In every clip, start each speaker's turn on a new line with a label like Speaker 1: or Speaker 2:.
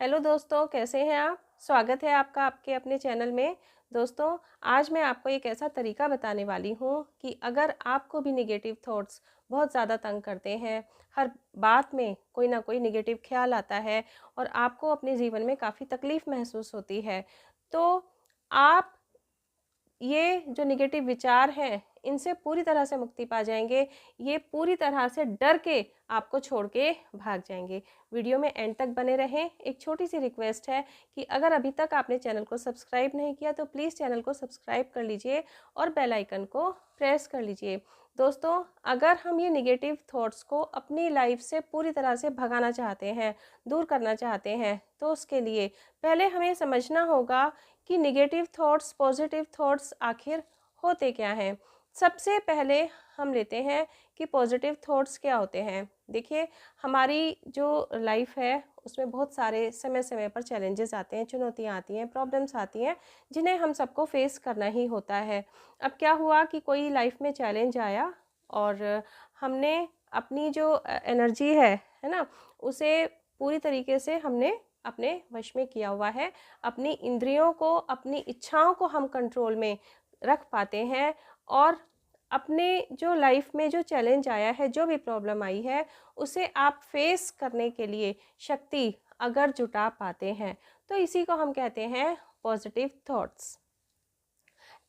Speaker 1: Hello दोस्तों, कैसे हैं आप? स्वागत है आपका आपके अपने चैनल में। दोस्तों, आज मैं आपको एक ऐसा तरीका बताने वाली हूँ कि अगर आपको भी नेगेटिव थॉट्स बहुत ज़्यादा तंग करते हैं, हर बात में कोई ना कोई नेगेटिव ख्याल आता है और आपको अपने जीवन में काफ़ी तकलीफ़ महसूस होती है, तो आप ये जो नेगेटिव विचार हैं, इनसे पूरी तरह से मुक्ति पा जाएँगे। ये पूरी तरह से डर के आपको छोड़ के भाग जाएँगे। वीडियो में एंड तक बने रहें। एक छोटी-सी रिक्वेस्ट है कि अगर अभी तक आपने चैनल को सब्सक्राइब नहीं किया, तो प्लीज़ चैनल को सब्सक्राइब कर लीजिए और बेल आइकन को प्रेस कर लीजिए। दोस्तों, अगर हम ये नेगेटिव थॉट्स को अपनी लाइफ से पूरी तरह से भगाना चाहते हैं, दूर करना चाहते हैं, तो उसके लिए पहले हमें समझना होगा कि नेगेटिव थॉट्स, पॉजिटिव थॉट्स आखिर होते क्या हैं। सबसे पहले हम लेते हैं कि पॉजिटिव थॉट्स क्या होते हैं। देखिए, हमारी जो लाइफ है उसमें बहुत सारे समय-समय पर चैलेंजेस आते हैं, चुनौतियाँ आती हैं, प्रॉब्लम्स आती हैं, जिन्हें हम सबको फेस करना ही होता है। अब क्या हुआ कि कोई लाइफ में चैलेंज आया और हमने अपनी जो एनर्जी है ना? उसे पूरी तरीके से हमने अपने वश में किया हुआ है। अपनी इंद्रियों को, अपनी इच्छाओं को हम कंट्रोल में रख पाते हैं और अपने जो लाइफ में जो चैलेंज आया है, जो भी प्रॉब्लम आई है, उसे आप फेस करने के लिए शक्ति अगर जुटा पाते हैं, तो इसी को हम कहते हैं पॉजिटिव थॉट्स।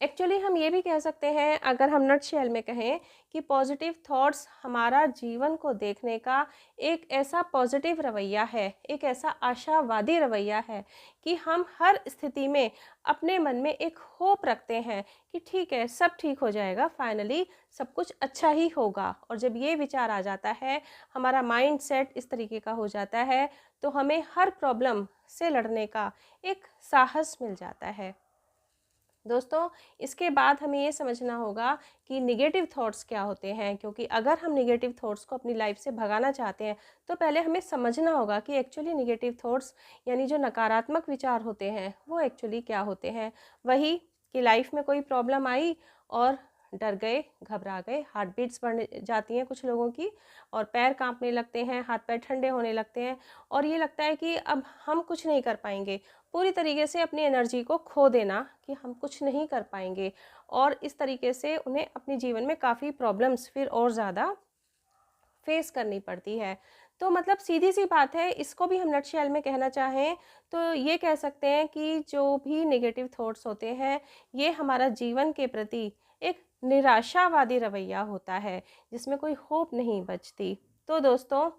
Speaker 1: एक्चुअली हम ये भी कह सकते हैं, अगर हम नटशेल में कहें, कि पॉजिटिव थॉट्स हमारा जीवन को देखने का एक ऐसा पॉजिटिव रवैया है, एक ऐसा आशावादी रवैया है कि हम हर स्थिति में अपने मन में एक होप रखते हैं कि ठीक है, सब ठीक हो जाएगा, फाइनली सब कुछ अच्छा ही होगा। और जब ये विचार आ जाता है, हमारा माइंड सेट इस तरीके का हो जाता है, तो हमें हर प्रॉब्लम से लड़ने का एक साहस मिल जाता है। दोस्तों, इसके बाद हमें ये समझना होगा कि नेगेटिव थॉट्स क्या होते हैं, क्योंकि अगर हम नेगेटिव थॉट्स को अपनी लाइफ से भगाना चाहते हैं, तो पहले हमें समझना होगा कि एक्चुअली नेगेटिव थॉट्स यानी जो नकारात्मक विचार होते हैं, वो एक्चुअली क्या होते हैं। वही कि लाइफ में कोई प्रॉब्लम आई और डर गए, घबरा गए, हार्ट बीट्स बढ़ जाती हैं कुछ लोगों की और पैर कांपने लगते हैं, हाथ पैर ठंडे होने लगते हैं और ये लगता है कि अब हम कुछ नहीं कर पाएंगे। पूरी तरीके से अपनी एनर्जी को खो देना कि हम कुछ नहीं कर पाएंगे और इस तरीके से उन्हें अपने जीवन में काफ़ी प्रॉब्लम्स फिर और ज़्यादा फेस करनी पड़ती है। तो मतलब सीधी सी बात है, इसको भी हम नटशेल में कहना चाहें तो ये कह सकते हैं कि जो भी नेगेटिव थॉट्स होते हैं, ये हमारा जीवन के प्रति एक निराशावादी रवैया होता है, जिसमें कोई होप नहीं बचती। तो दोस्तों,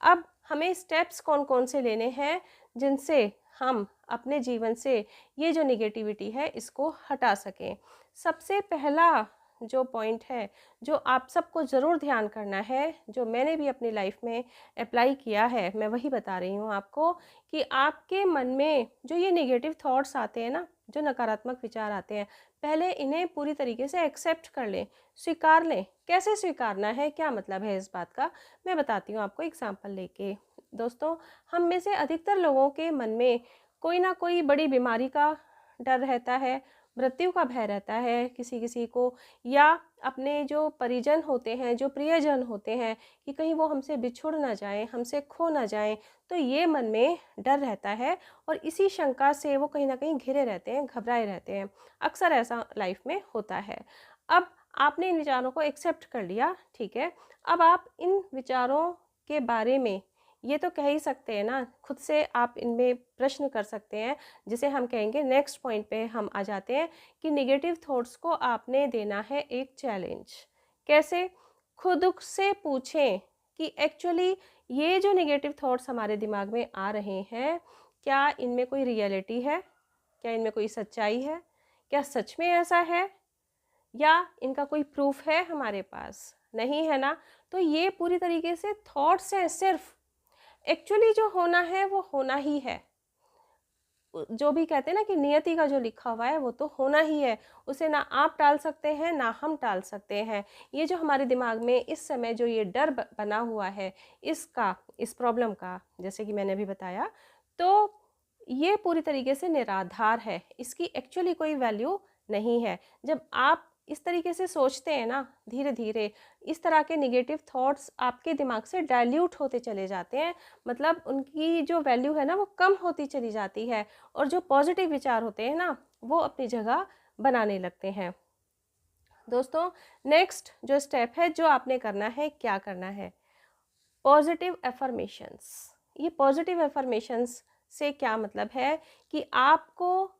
Speaker 1: अब हमें स्टेप्स कौन-कौन से लेने हैं, जिनसे हम अपने जीवन से ये जो नेगेटिविटी है, इसको हटा सकें। सबसे पहला जो पॉइंट है, जो आप सबको ज़रूर ध्यान करना है, जो मैंने भी अपनी लाइफ में अप्लाई किया है, मैं वही बता रही हूँ आपको कि आपके मन में जो ये नेगेटिव थॉट्स आते हैं ना, जो नकारात्मक विचार आते हैं, पहले इन्हें पूरी तरीके से एक्सेप्ट कर लें, स्वीकार लें। कैसे स्वीकारना है, क्या मतलब है इस बात का, मैं बताती हूँ आपको एग्जाम्पल लेके। दोस्तों, हम में से अधिकतर लोगों के मन में कोई ना कोई बड़ी बीमारी का डर रहता है, मृत्यु का भय रहता है किसी-किसी को, या अपने जो परिजन होते हैं, जो प्रियजन होते हैं, कि कहीं वो हमसे बिछुड़ ना जाएँ, हमसे खो ना जाएँ, तो ये मन में डर रहता है और इसी शंका से वो कहीं न कहीं घिरे रहते हैं, घबराए रहते हैं। अक्सर ऐसा लाइफ में होता है। अब आपने इन विचारों को एक्सेप्ट कर लिया, ठीक है। अब आप इन विचारों के बारे में ये तो कह ही सकते हैं ना, खुद से आप इनमें प्रश्न कर सकते हैं, जिसे हम कहेंगे नेक्स्ट पॉइंट पे हम आ जाते हैं कि नेगेटिव थॉट्स को आपने देना है एक चैलेंज। कैसे? खुद से पूछें कि एक्चुअली ये जो नेगेटिव थॉट्स हमारे दिमाग में आ रहे हैं, क्या इनमें कोई रियलिटी है? क्या इनमें कोई सच्चाई है? क्या सच में ऐसा है? या इनका कोई प्रूफ है हमारे पास? नहीं है ना? तो ये पूरी तरीके से थॉट्स हैं सिर्फ। एक्चुअली जो होना है वो होना ही है। जो भी कहते हैं ना कि नियति का जो लिखा हुआ है वो तो होना ही है, उसे ना आप टाल सकते हैं ना हम टाल सकते हैं। ये जो हमारे दिमाग में इस समय जो ये डर बना हुआ है, इसका, इस प्रॉब्लम का, जैसे कि मैंने अभी बताया, तो ये पूरी तरीके से निराधार है, इसकी एक्चुअली कोई वैल्यू नहीं है। जब आप इस तरीके से सोचते हैं ना, धीरे धीरे इस तरह के निगेटिव थॉट्स आपके दिमाग से डाइल्यूट होते चले जाते हैं, मतलब उनकी जो वैल्यू है ना वो कम होती चली जाती है, और जो पॉजिटिव विचार होते हैं ना वो अपनी जगह बनाने लगते हैं। दोस्तों, नेक्स्ट जो स्टेप है जो आपने करना है, क्या करना है, पॉजिटिव एफर्मेशंस। ये पॉजिटिव एफर्मेशंस से क्या मतलब है कि आपको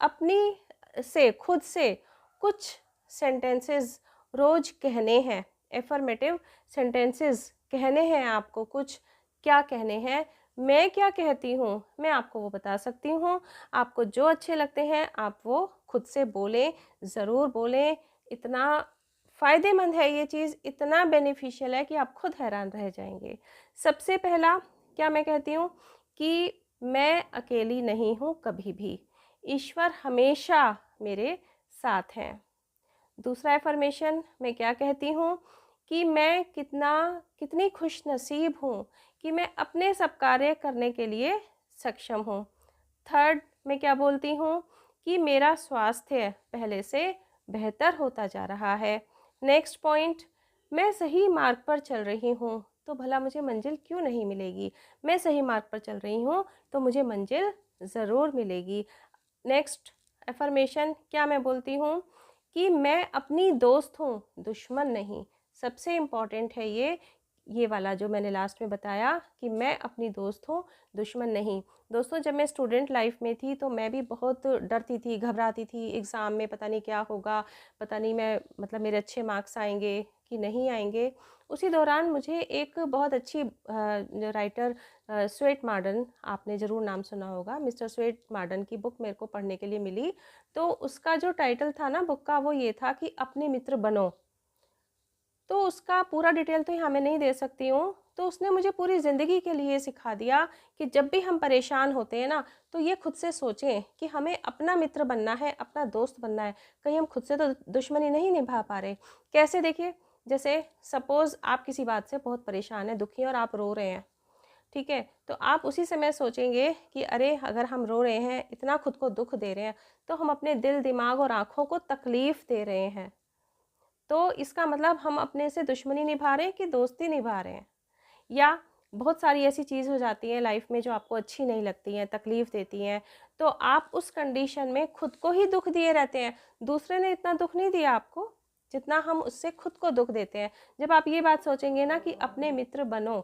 Speaker 1: अपनी से खुद से कुछ सेंटेंसेस रोज कहने हैं, एफर्मेटिव सेंटेंसेस कहने हैं आपको। कुछ क्या कहने हैं, मैं क्या कहती हूँ मैं आपको वो बता सकती हूँ। आपको जो अच्छे लगते हैं आप वो खुद से बोलें, ज़रूर बोलें। इतना फ़ायदेमंद है ये चीज़, इतना बेनिफिशियल है कि आप खुद हैरान रह जाएंगे। सबसे पहला क्या मैं कहती हूँ कि मैं अकेली नहीं हूँ कभी भी, ईश्वर हमेशा मेरे साथ हैं। दूसरा एफर्मेशन मैं क्या कहती हूँ कि मैं कितनी खुश नसीब हूँ कि मैं अपने सब कार्य करने के लिए सक्षम हूँ। थर्ड मैं क्या बोलती हूँ कि मेरा स्वास्थ्य पहले से बेहतर होता जा रहा है। नेक्स्ट पॉइंट, मैं सही मार्ग पर चल रही हूँ तो भला मुझे मंजिल क्यों नहीं मिलेगी, मैं सही मार्ग पर चल रही हूँ तो मुझे मंजिल ज़रूर मिलेगी। नेक्स्ट एफर्मेशन क्या मैं बोलती हूँ कि मैं अपनी दोस्त हूँ, दुश्मन नहीं। सबसे इम्पॉर्टेंट है ये वाला जो मैंने लास्ट में बताया कि मैं अपनी दोस्त हूँ, दुश्मन नहीं। दोस्तों, जब मैं स्टूडेंट लाइफ में थी तो मैं भी बहुत डरती थी, घबराती थी एग्ज़ाम में, पता नहीं क्या होगा, पता नहीं मैं मतलब मेरे अच्छे मार्क्स आएंगे कि नहीं आएंगे। उसी दौरान मुझे एक बहुत अच्छी राइटर स्वेट मार्डन, आपने ज़रूर नाम सुना होगा, मिस्टर स्वेट मार्डन की बुक मेरे को पढ़ने के लिए मिली। तो उसका जो टाइटल था ना बुक का वो ये था कि अपने मित्र बनो। तो उसका पूरा डिटेल तो यहाँ मैं नहीं दे सकती हूँ। तो उसने मुझे पूरी ज़िंदगी के लिए सिखा दिया कि जब भी हम परेशान होते हैं ना तो ये खुद से सोचें कि हमें अपना मित्र बनना है, अपना दोस्त बनना है। कहीं हम खुद से तो दुश्मनी नहीं निभा पा रहे। कैसे, देखिए, जैसे सपोज़ आप किसी बात से बहुत परेशान हैं, दुखी हैं और आप रो रहे हैं, ठीक है, तो आप उसी समय सोचेंगे कि अरे अगर हम रो रहे हैं, इतना खुद को दुख दे रहे हैं, तो हम अपने दिल, दिमाग और आँखों को तकलीफ़ दे रहे हैं। तो इसका मतलब हम अपने से दुश्मनी निभा रहे हैं कि दोस्ती निभा रहे हैं। या बहुत सारी ऐसी चीज़ हो जाती है लाइफ में जो आपको अच्छी नहीं लगती हैं, तकलीफ़ देती हैं, तो आप उस कंडीशन में खुद को ही दुख दिए रहते हैं। दूसरे ने इतना दुख नहीं दिया आपको जितना हम उससे खुद को दुख देते हैं। जब आप ये बात सोचेंगे ना कि अपने मित्र बनो,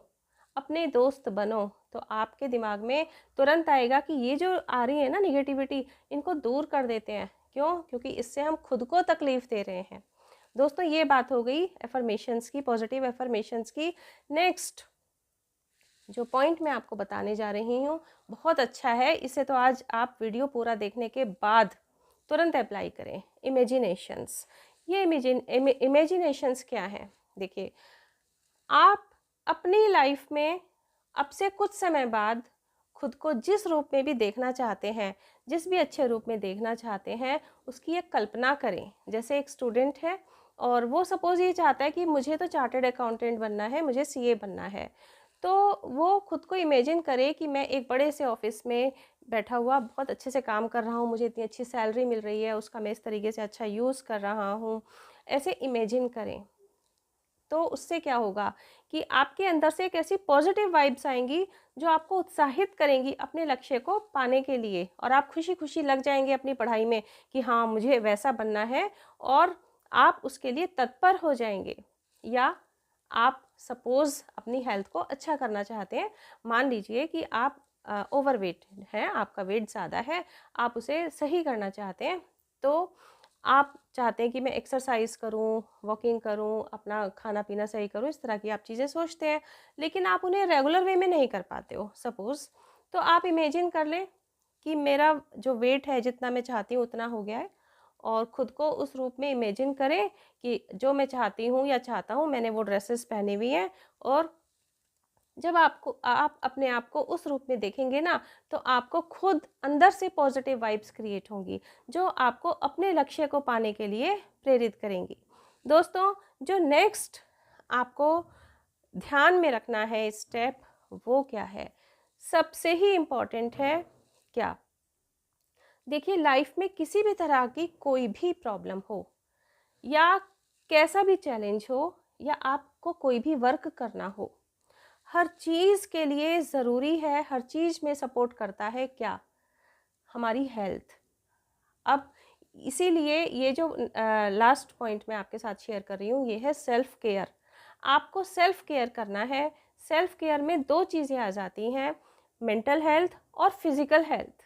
Speaker 1: अपने दोस्त बनो, तो आपके दिमाग में तुरंत आएगा कि ये जो आ रही है ना निगेटिविटी, इनको दूर कर देते हैं। क्यों? क्योंकि इससे हम खुद को तकलीफ़ दे रहे हैं। दोस्तों, ये बात हो गई एफर्मेशंस की, पॉजिटिव एफर्मेशंस की। नेक्स्ट जो पॉइंट मैं आपको बताने जा रही हूँ बहुत अच्छा है, इसे तो आज आप वीडियो पूरा देखने के बाद तुरंत अप्लाई करें। इमेजिनेशंस। ये इमेजिनेशंस क्या है, देखिए, आप अपनी लाइफ में अब से कुछ समय बाद खुद को जिस रूप में भी देखना चाहते हैं, जिस भी अच्छे रूप में देखना चाहते हैं, उसकी एक कल्पना करें। जैसे एक स्टूडेंट है और वो सपोज़ ये चाहता है कि मुझे तो चार्टर्ड अकाउंटेंट बनना है, मुझे सीए बनना है। तो वो खुद को इमेजिन करे कि मैं एक बड़े से ऑफिस में बैठा हुआ बहुत अच्छे से काम कर रहा हूँ, मुझे इतनी अच्छी सैलरी मिल रही है, उसका मैं इस तरीके से अच्छा यूज़ कर रहा हूँ। ऐसे इमेजिन करें तो उससे क्या होगा कि आपके अंदर से एक ऐसी पॉजिटिव वाइब्स आएंगी जो आपको उत्साहित करेंगी अपने लक्ष्य को पाने के लिए, और आप खुशी खुशी लग जाएंगे अपनी पढ़ाई में कि हाँ मुझे वैसा बनना है, और आप उसके लिए तत्पर हो जाएंगे। या आप सपोज़ अपनी हेल्थ को अच्छा करना चाहते हैं, मान लीजिए कि आप ओवरवेट हैं, आपका वेट ज़्यादा है, आप उसे सही करना चाहते हैं, तो आप चाहते हैं कि मैं एक्सरसाइज करूं, वॉकिंग करूं, अपना खाना पीना सही करूं, इस तरह की आप चीज़ें सोचते हैं, लेकिन आप उन्हें रेगुलर वे में नहीं कर पाते हो सपोज़। तो आप इमेजिन कर लें कि मेरा जो वेट है जितना मैं चाहती हूँ उतना हो गया है, और खुद को उस रूप में इमेजिन करें कि जो मैं चाहती हूँ या चाहता हूँ मैंने वो ड्रेसेस पहनी हुई हैं, और जब आप अपने आप को उस रूप में देखेंगे ना तो आपको खुद अंदर से पॉजिटिव वाइब्स क्रिएट होंगी जो आपको अपने लक्ष्य को पाने के लिए प्रेरित करेंगी। दोस्तों, जो नेक्स्ट आपको ध्यान में रखना है स्टेप, वो क्या है, सबसे ही इम्पॉर्टेंट है। क्या? देखिए, लाइफ में किसी भी तरह की कोई भी प्रॉब्लम हो, या कैसा भी चैलेंज हो या आपको कोई भी वर्क करना हो, हर चीज़ के लिए ज़रूरी है, हर चीज़ में सपोर्ट करता है क्या? हमारी हेल्थ। अब इसीलिए ये जो लास्ट पॉइंट मैं आपके साथ शेयर कर रही हूँ, ये है सेल्फ केयर। आपको सेल्फ केयर करना है। सेल्फ केयर में 2 चीज़ें आ जाती हैं, मेंटल हेल्थ और फिज़िकल हेल्थ।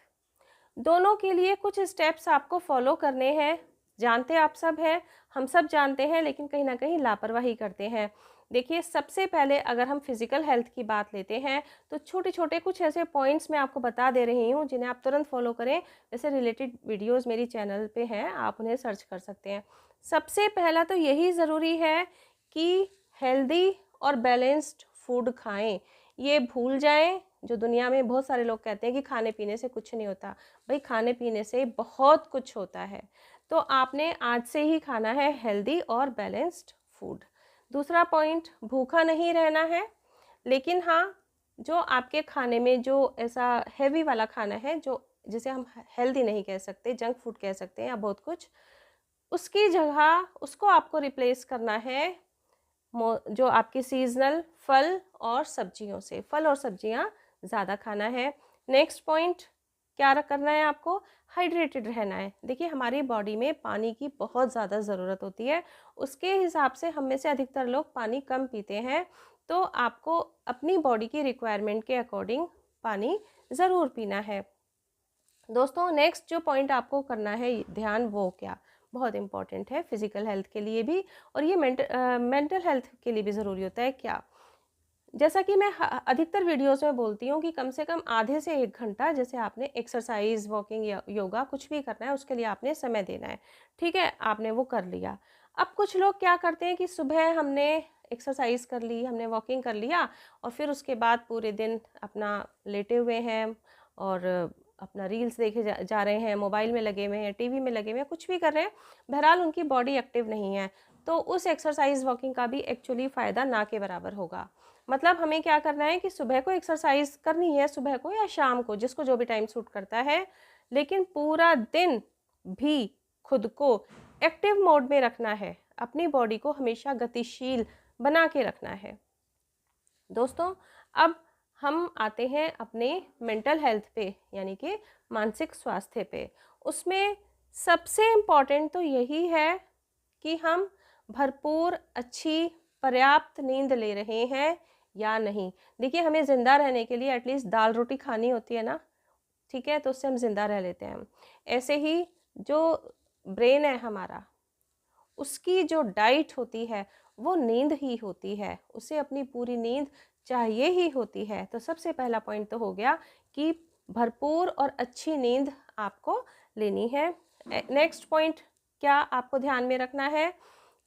Speaker 1: दोनों के लिए कुछ स्टेप्स आपको फॉलो करने हैं। जानते आप सब हैं, हम सब जानते हैं, लेकिन कहीं न कहीं लापरवाही करते हैं। देखिए, सबसे पहले अगर हम फिज़िकल हेल्थ की बात लेते हैं, तो छोटे-छोटे कुछ ऐसे पॉइंट्स मैं आपको बता दे रही हूँ, जिन्हें आप तुरंत फॉलो करें। जैसे रिलेटेड वीडियोज़ मेरी चैनल पे हैं, आप उन्हें सर्च कर सकते हैं। सबसे पहला तो यही ज़रूरी है कि हेल्दी और बैलेंस्ड फूड खाएँ। ये भूल जाएँ, जो दुनिया में बहुत सारे लोग कहते हैं कि खाने-पीने से कुछ नहीं होता। भाई, खाने-पीने से बहुत कुछ होता है। तो आपने आज से ही खाना है हेल्दी और बैलेंस्ड फूड। दूसरा पॉइंट, भूखा नहीं रहना है, लेकिन हाँ, जो आपके खाने में जो ऐसा हेवी वाला खाना है, जो जिसे हम हेल्दी नहीं कह सकते, जंक फूड कह सकते हैं या बहुत कुछ, उसकी जगह उसको आपको रिप्लेस करना है जो आपकी सीजनल फल और सब्जियों से। फल और सब्जियां ज़्यादा खाना है। नेक्स्ट पॉइंट क्या करना है आपको? हाइड्रेटेड रहना है। देखिए, हमारी बॉडी में पानी की बहुत ज़्यादा ज़रूरत होती है। उसके हिसाब से हम में से अधिकतर लोग पानी कम पीते हैं। तो आपको अपनी बॉडी की रिक्वायरमेंट के अकॉर्डिंग पानी ज़रूर पीना है। दोस्तों, नेक्स्ट जो पॉइंट आपको करना है ध्यान, वो क्या बहुत इंपॉर्टेंट है फिजिकल हेल्थ के लिए भी, और ये मेंटल हेल्थ के लिए भी ज़रूरी होता है। क्या? जैसा कि मैं अधिकतर वीडियोस में बोलती हूँ कि कम से कम आधे से 1 घंटा, जैसे आपने एक्सरसाइज, वॉकिंग या योगा कुछ भी करना है, उसके लिए आपने समय देना है। ठीक है, आपने वो कर लिया। अब कुछ लोग क्या करते हैं कि सुबह हमने एक्सरसाइज कर ली, हमने वॉकिंग कर लिया, और फिर उसके बाद पूरे दिन अपना लेटे हुए हैं और अपना रील्स देखे जा रहे हैं, मोबाइल में लगे हुए हैं, टीवी में लगे हुए हैं, कुछ भी कर रहे हैं। बहरहाल उनकी बॉडी एक्टिव नहीं है, तो उस एक्सरसाइज वॉकिंग का भी एक्चुअली फ़ायदा ना के बराबर होगा। मतलब हमें क्या करना है कि सुबह को एक्सरसाइज करनी है, सुबह को या शाम को, जिसको जो भी टाइम सूट करता है, लेकिन पूरा दिन भी खुद को एक्टिव मोड में रखना है। अपनी बॉडी को हमेशा गतिशील बना के रखना है। दोस्तों, अब हम आते हैं अपने मेंटल हेल्थ पे, यानी कि मानसिक स्वास्थ्य पे। उसमें सबसे इम्पॉर्टेंट तो यही है कि हम भरपूर अच्छी पर्याप्त नींद ले रहे हैं या नहीं। देखिए, हमें ज़िंदा रहने के लिए एटलीस्ट दाल रोटी खानी होती है ना, ठीक है, तो उससे हम ज़िंदा रह लेते हैं। ऐसे ही जो ब्रेन है हमारा, उसकी जो डाइट होती है वो नींद ही होती है, उसे अपनी पूरी नींद चाहिए ही होती है। तो सबसे पहला पॉइंट तो हो गया कि भरपूर और अच्छी नींद आपको लेनी है। नेक्स्ट पॉइंट क्या आपको ध्यान में रखना है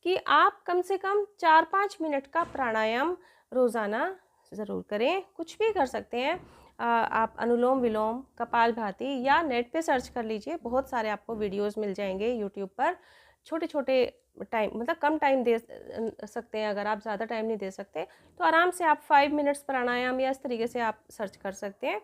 Speaker 1: कि आप कम से कम 4-5 मिनट का प्राणायाम रोज़ाना ज़रूर करें। कुछ भी कर सकते हैं, आप अनुलोम विलोम, कपालभाति, या नेट पे सर्च कर लीजिए, बहुत सारे आपको वीडियोस मिल जाएंगे यूट्यूब पर। छोटे छोटे टाइम, मतलब कम टाइम दे सकते हैं, अगर आप ज़्यादा टाइम नहीं दे सकते तो आराम से आप 5 मिनट्स प्राणायाम या इस तरीके से आप सर्च कर सकते हैं।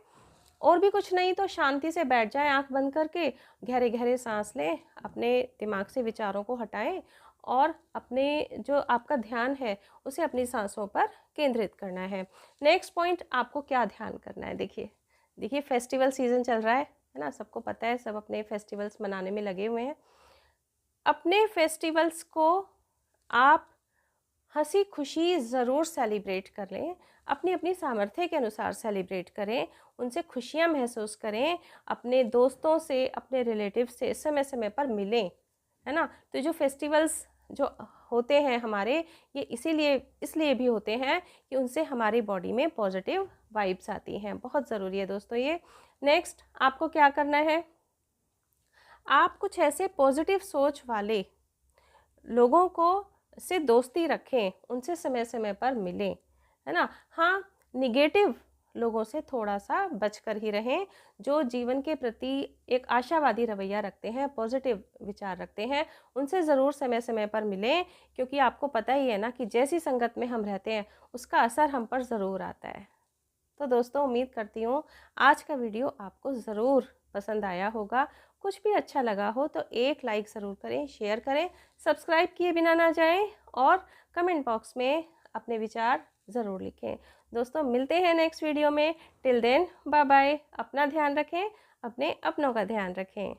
Speaker 1: और भी कुछ नहीं तो शांति से बैठ जाएं, आंख बंद करके गहरे गहरे सांस लें, अपने दिमाग से विचारों को हटाएं और अपने जो आपका ध्यान है उसे अपनी सांसों पर केंद्रित करना है। नेक्स्ट पॉइंट, आपको क्या ध्यान करना है? देखिए देखिए फेस्टिवल सीजन चल रहा है ना, सबको पता है, सब अपने फेस्टिवल्स मनाने में लगे हुए हैं। अपने फेस्टिवल्स को आप हंसी खुशी ज़रूर सेलिब्रेट कर लें, अपनी अपनी सामर्थ्य के अनुसार सेलिब्रेट करें, उनसे खुशियां महसूस करें, अपने दोस्तों से, अपने रिलेटिव से समय समय पर मिलें, है ना। तो जो फेस्टिवल्स जो होते हैं हमारे, ये इसलिए भी होते हैं कि उनसे हमारी बॉडी में पॉजिटिव वाइब्स आती हैं। बहुत ज़रूरी है दोस्तों ये। नेक्स्ट आपको क्या करना है, आप कुछ ऐसे पॉजिटिव सोच वाले लोगों को से दोस्ती रखें, उनसे समय समय पर मिलें, है ना। हाँ, निगेटिव लोगों से थोड़ा सा बचकर ही रहें। जो जीवन के प्रति एक आशावादी रवैया रखते हैं, पॉजिटिव विचार रखते हैं, उनसे ज़रूर समय समय पर मिलें, क्योंकि आपको पता ही है ना कि जैसी संगत में हम रहते हैं उसका असर हम पर ज़रूर आता है। तो दोस्तों, उम्मीद करती हूँ आज का वीडियो आपको ज़रूर पसंद आया होगा। कुछ भी अच्छा लगा हो तो एक लाइक ज़रूर करें, शेयर करें, सब्सक्राइब किए बिना ना जाएं और कमेंट बॉक्स में अपने विचार ज़रूर लिखें। दोस्तों मिलते हैं नेक्स्ट वीडियो में। Till then bye bye. अपना ध्यान रखें, अपने अपनों का ध्यान रखें।